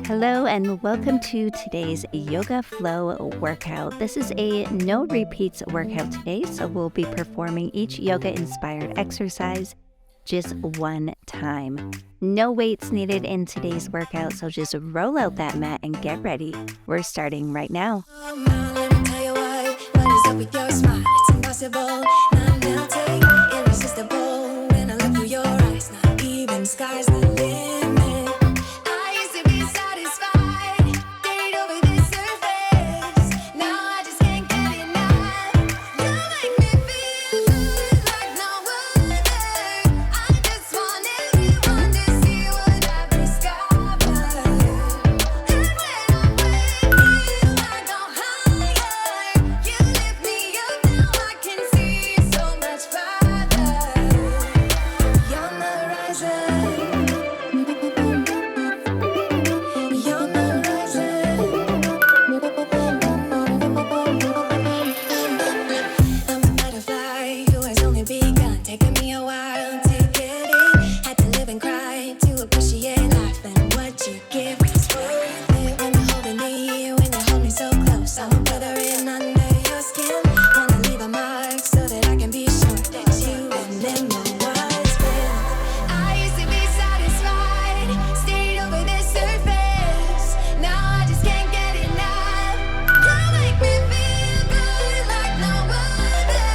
Hello and welcome to today's Yoga Flow workout. This is a no repeats workout today, so we'll be performing each yoga-inspired exercise just one time. No weights needed in today's workout, so just roll out that mat and get ready. We're starting right now. Let me tell you why. What is up with your smile? It's impossible. Not melting, irresistible. When I look through your eyes, not even sky's the limit. I used to be satisfied, stayed over the surface. Now I just can't get enough. You make me feel good like no other. I just want everyone to see what I've discovered. And when I'm with you, I go higher. You lift me up, now I can see so much farther. You're the horizon. You're the horizon. I'm a butterfly who has only begun, taking me a while to get it. Had to live and cry to appreciate life and what you give is worth it. When you're holding me, when you hold me so close, I'm withering under your skin. Wanna leave a mark so that I can be sure that you remember what's been. I used to be satisfied, stayed over the surface. Now I just can't get enough. You make me feel good like no other.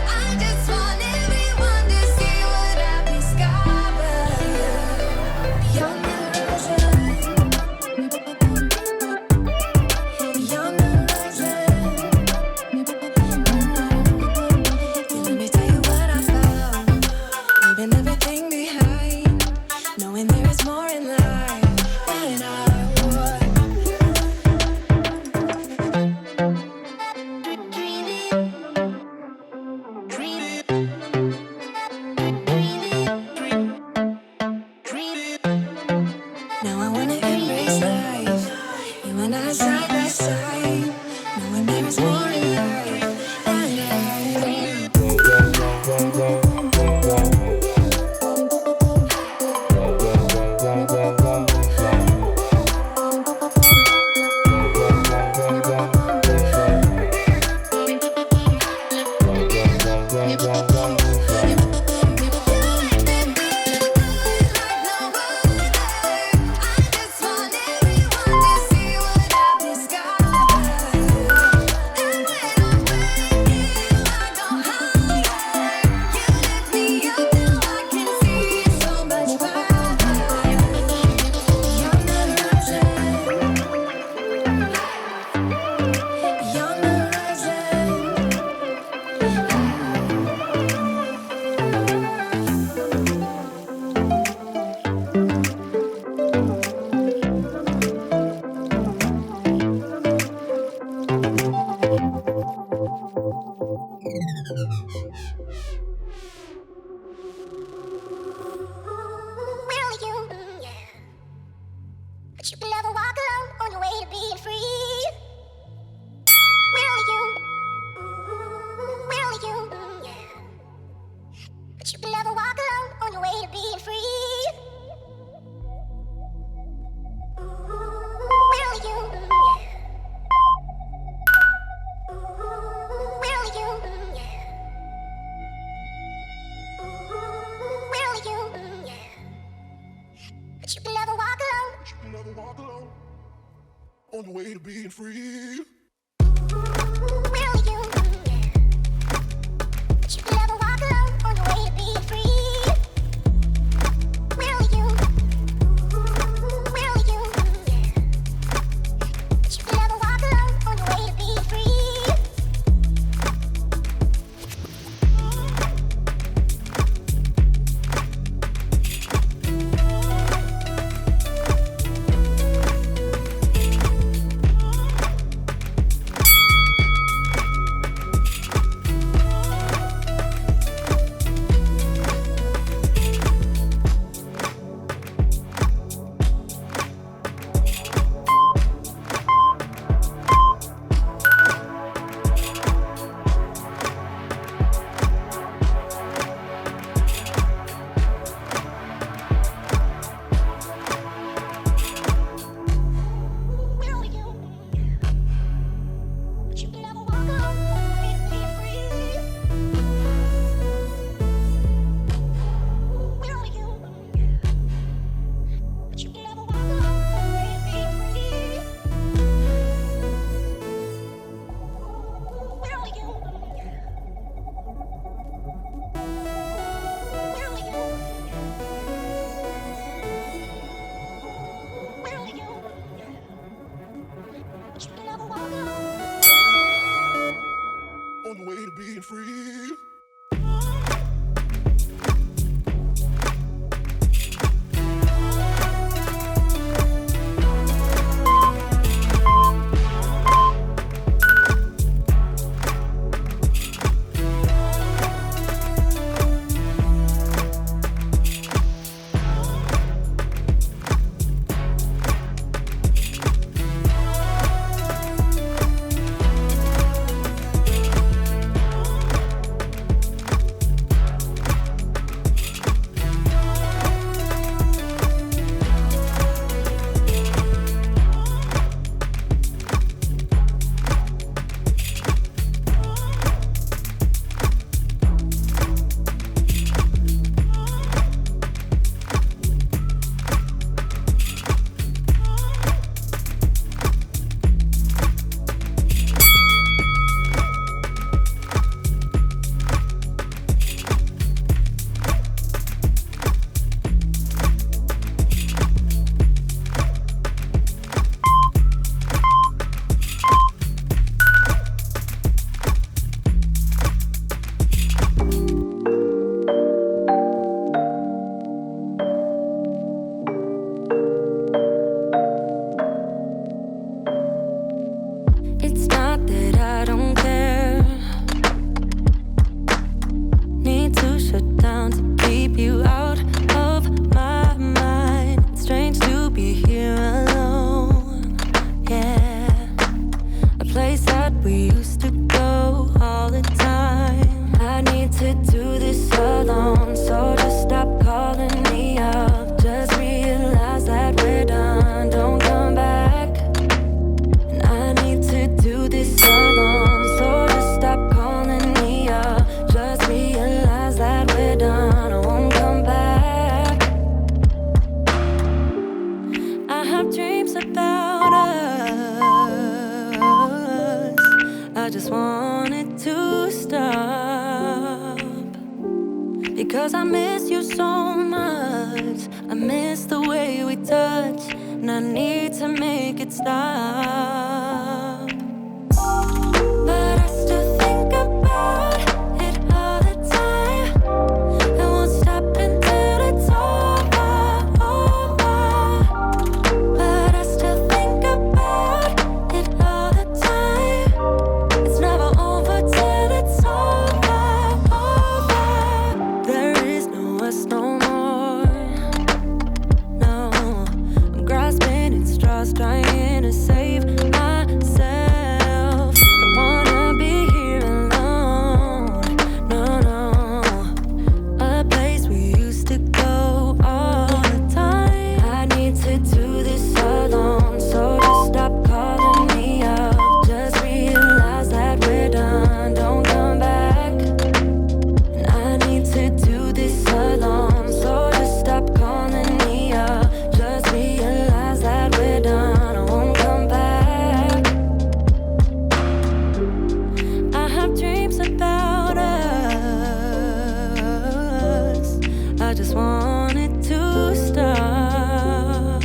I just want everyone to see what I've discovered. You're the horizon. You're the horizon. Let me tell you what I found. Leaving everything behind, knowing there is more in life than I would. Now I wanna embrace life, you and I side by side, knowing there is more in life than I would. Really you, yeah. But you can never walk alone on your way to being free. Really you, yeah. But you can never walk alone on your way to being free. Really you, yeah. Really you, yeah. Really you, yeah. But you can never walk alone. On your way to being free. Really you, yeah. But you can never walk alone on your way to being free. Really you, yeah. But you can never walk alone on your way to being free. dreams about us. I just want it to stop, because I miss you so much. I miss the way we touch, and I need to make it stop. But I still think about it all the time. I won't stop until it's over. But I still think about it all the time. It's never over till it's over. There is no us no more. No, I'm grasping at straws, trying to save myself. Don't wanna be here alone. No, no. A place we used to go all the time. I need to do this alone, so just stop calling me up. Just realize that we're done. Don't come back. And I need to do this alone, so just stop calling me up. Just realize that we're done. I won't come back. I have dreams about us. I just want it to stop,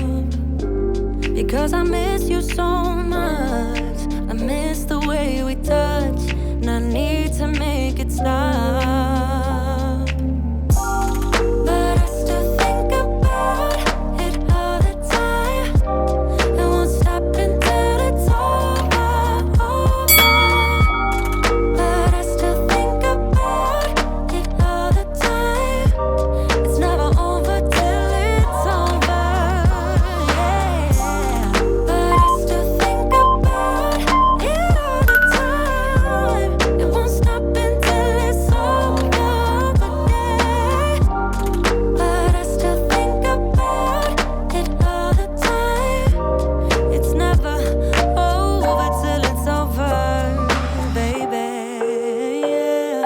because I miss you so much. I miss the way we touch, and I need to make it stop. But I still think about it all the time. I won't stop until it's over. But I still think about it all the time. It's never over till it's over. Yeah. But I still think about it all the time. It won't stop until it's over. Yeah. But I still think about it all the time. It's never over till it's over, baby. Yeah.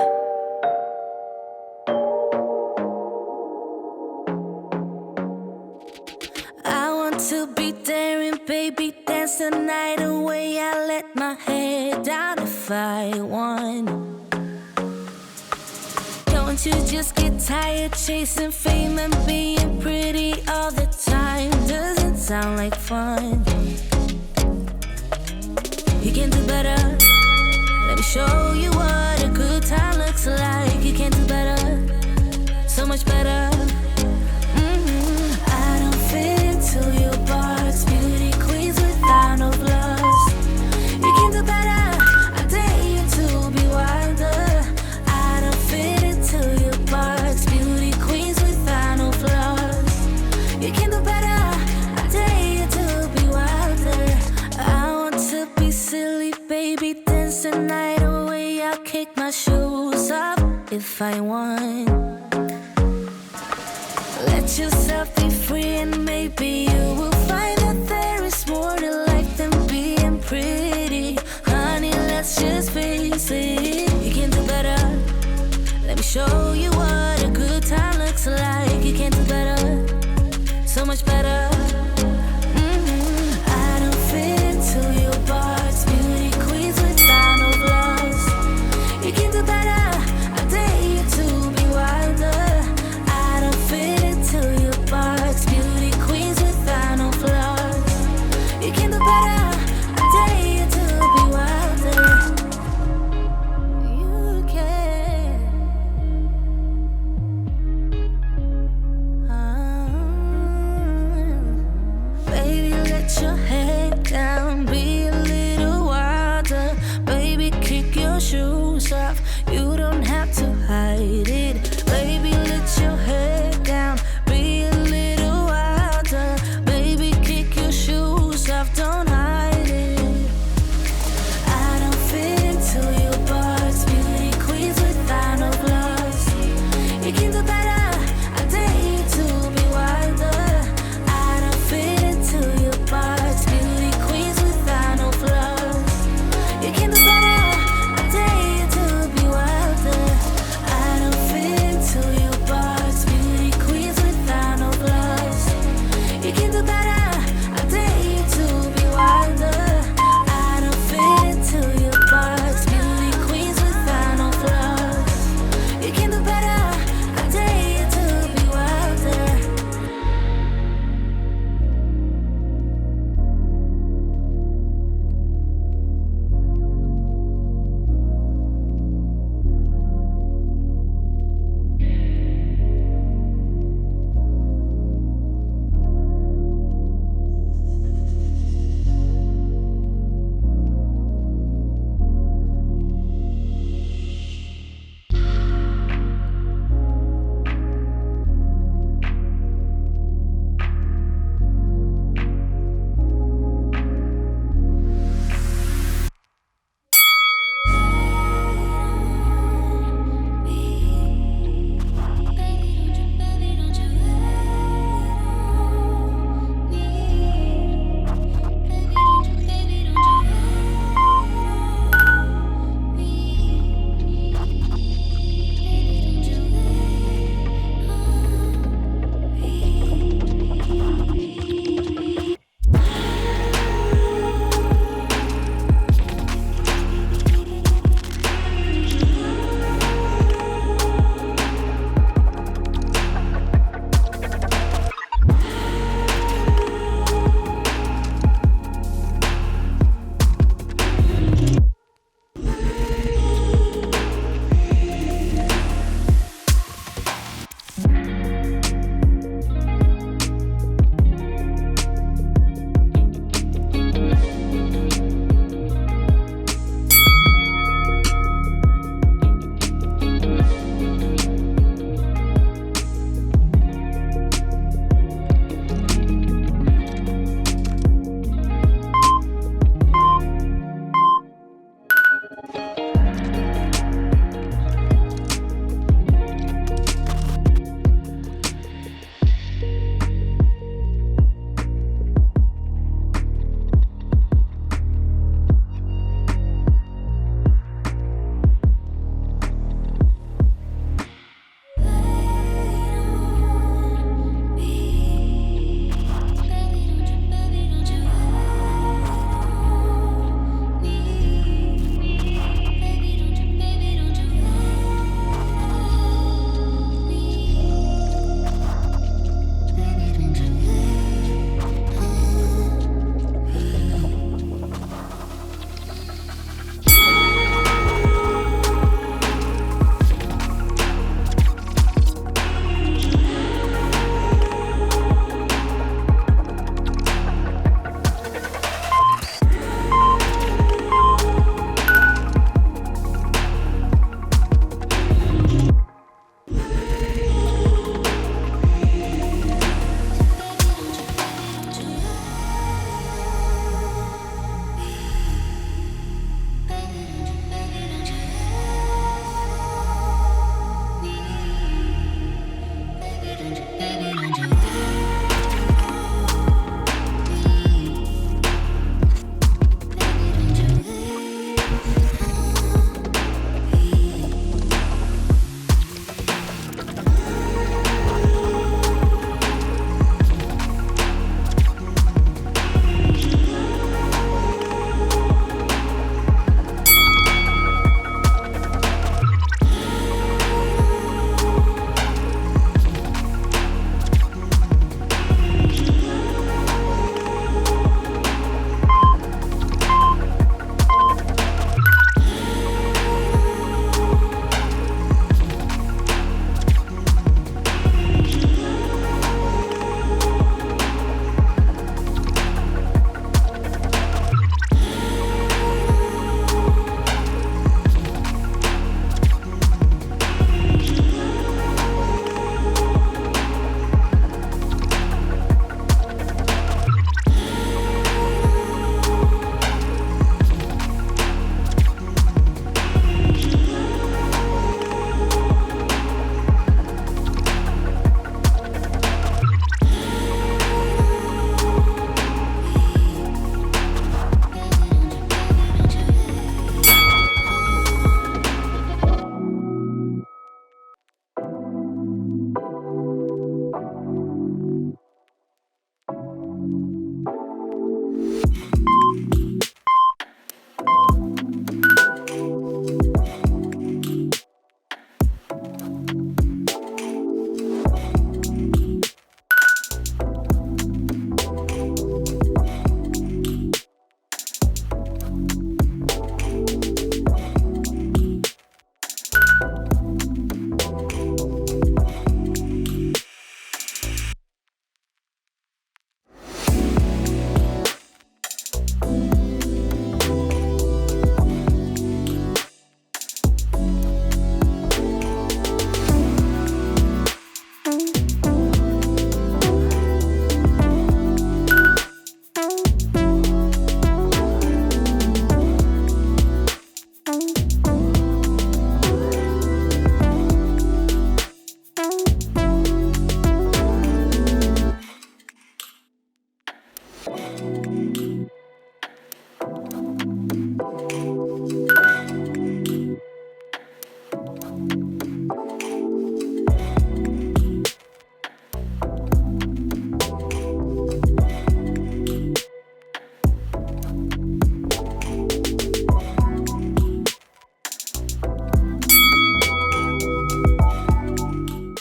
I want to be daring, baby, dance the night away. I let my head down if I won. Don't you just get tired chasing fame and being pretty all the time? Doesn't sound like fun. You can do better. Let me show you what a good time looks like. You can do better, so much better. I don't fit into your box, beauty queens without no flaws. You can do better. I dare you to be wilder. I don't fit into your box, beauty queens without no flaws. You can do better. I dare you to be wilder. I want to be silly, baby, dance the night away. I'll kick my shoes off if I want. Let yourself be free, and maybe you will find that there is more to life than being pretty. Honey, let's just face it. You can do better. Let me show you what a good time looks like. You can do better, so much better. I don't fit into your box, beauty queens without no flaws. You can do better. I dare you to be wilder. I don't fit into your box, beauty queens without no flaws.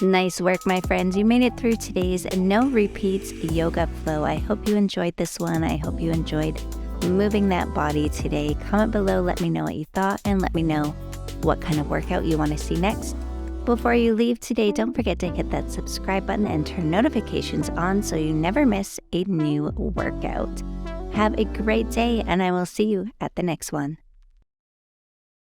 Nice work, my friends. You made it through today's no repeats yoga flow. I hope you enjoyed this one. I hope you enjoyed moving that body today. Comment below, let me know what you thought, and let me know what kind of workout you want to see next. Before you leave today, don't forget to hit that subscribe button and turn notifications on so you never miss a new workout. Have a great day, and I will see you at the next one.